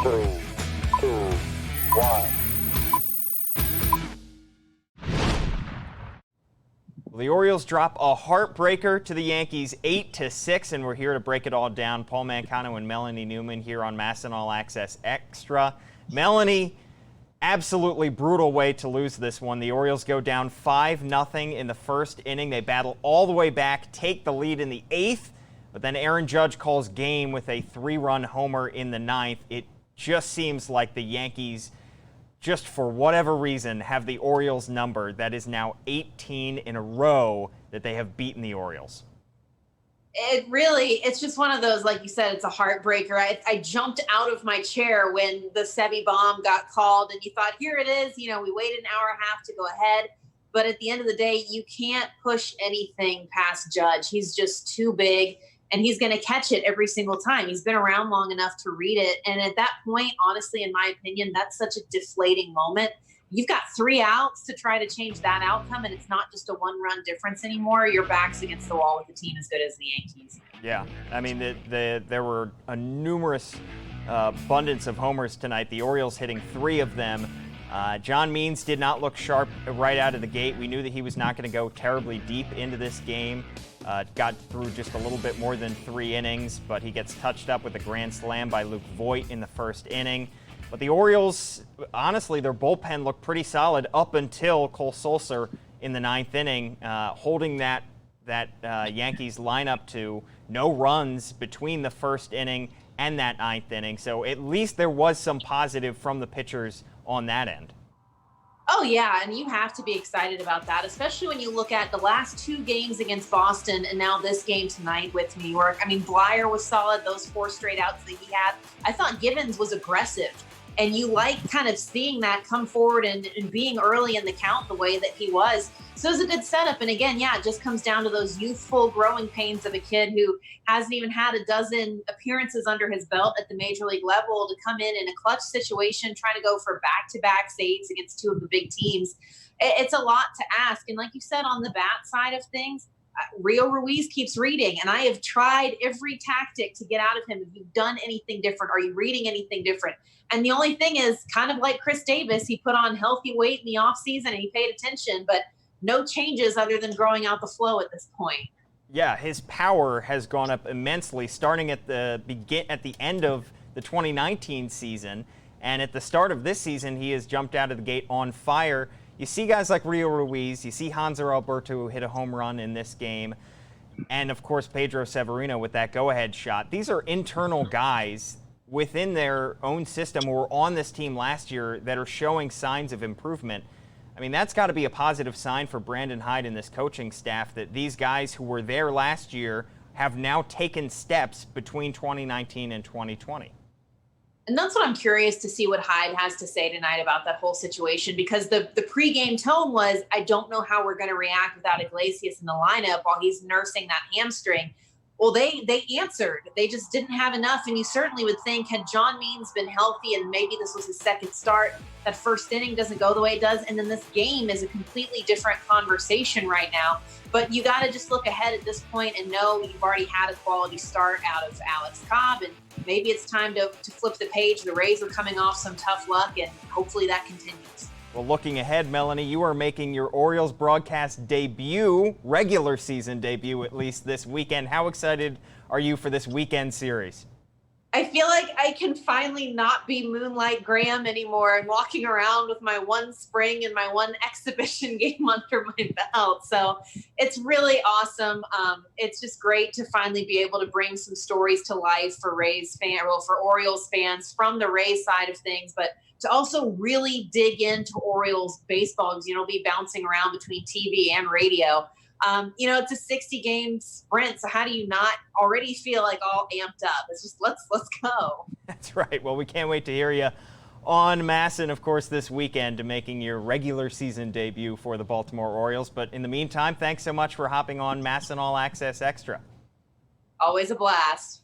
3, 2, 1. The Orioles drop a heartbreaker to the Yankees 8-6, and we're here to break it all down. Paul Mancano and Melanie Newman here on MASN All Access Extra. Melanie, absolutely brutal way to lose this one. The Orioles go down 5-0 in the first inning. They battle all the way back, take the lead in the 8th, but then Aaron Judge calls game with a 3-run homer in the 9th. It just seems like the Yankees, just for whatever reason, have the Orioles number. That is now 18 in a row that they have beaten the Orioles. It's just one of those, like you said, it's a heartbreaker. I jumped out of my chair when the Sebi bomb got called, and you thought, here it is. You know, we waited an hour and a half to go ahead. But at the end of the day, you can't push anything past Judge. He's just too big, and he's going to catch it every single time. He's been around long enough to read it. And at that point, honestly, in my opinion, that's such a deflating moment. You've got 3 outs to try to change that outcome, and it's not just a 1-run difference anymore. Your back's against the wall with a team as good as the Yankees. Yeah, I mean, there were a numerous abundance of homers tonight. The Orioles hitting 3 of them. John Means did not look sharp right out of the gate. We knew that he was not going to go terribly deep into this game. Got through just a little bit more than 3 innings, but he gets touched up with a grand slam by Luke Voit in the first inning. But the Orioles, honestly, their bullpen looked pretty solid up until Cole Sulser in the 9th inning, holding that Yankees lineup to no runs between the first inning and that 9th inning. So at least there was some positive from the pitchers on that end. Oh, yeah, and you have to be excited about that, especially when you look at the last 2 games against Boston and now this game tonight with New York. I mean, Blyer was solid, those 4 straight outs that he had. I thought Givens was aggressive, and you like kind of seeing that come forward and being early in the count the way that he was. So it was a good setup. And again, yeah, it just comes down to those youthful growing pains of a kid who hasn't even had a dozen appearances under his belt at the major league level to come in a clutch situation, trying to go for back-to-back saves against 2 of the big teams. It's a lot to ask. And like you said, on the bat side of things, Rio Ruiz keeps reading, and I have tried every tactic to get out of him. Have you done anything different? Are you reading anything different? And the only thing is, kind of like Chris Davis, he put on healthy weight in the offseason and he paid attention, but no changes other than growing out the flow at this point. Yeah, his power has gone up immensely, starting at the end of the 2019 season, and at the start of this season, he has jumped out of the gate on fire. You see guys like Rio Ruiz, you see Hanser Alberto who hit a home run in this game, and of course Pedro Severino with that go-ahead shot. These are internal guys within their own system who were on this team last year that are showing signs of improvement. I mean, that's got to be a positive sign for Brandon Hyde and this coaching staff that these guys who were there last year have now taken steps between 2019 and 2020. And that's what I'm curious to see what Hyde has to say tonight about that whole situation, because the pregame tone was, I don't know how we're going to react without Iglesias in the lineup while he's nursing that hamstring. Well, they answered. They just didn't have enough, and you certainly would think, had John Means been healthy and maybe this was his second start, that first inning doesn't go the way it does, and then this game is a completely different conversation right now. But you got to just look ahead at this point and know you've already had a quality start out of Alex Cobb, and maybe it's time to flip the page. The Rays are coming off some tough luck, and hopefully that continues. Well, looking ahead, Melanie, you are making your Orioles broadcast debut, regular season debut at least, this weekend. How excited are you for this weekend series? I feel like I can finally not be Moonlight Graham anymore and walking around with my 1 spring and my 1 exhibition game under my belt. So it's really awesome. It's just great to finally be able to bring some stories to life for for Orioles fans from the Rays side of things, but to also really dig into Orioles baseball, because, it'll be bouncing around between TV and radio. It's a 60-game sprint, so how do you not already feel like all amped up? It's just, let's go. That's right. Well, we can't wait to hear you on MASN, of course, this weekend, to making your regular season debut for the Baltimore Orioles. But in the meantime, thanks so much for hopping on MASN All Access Extra. Always a blast.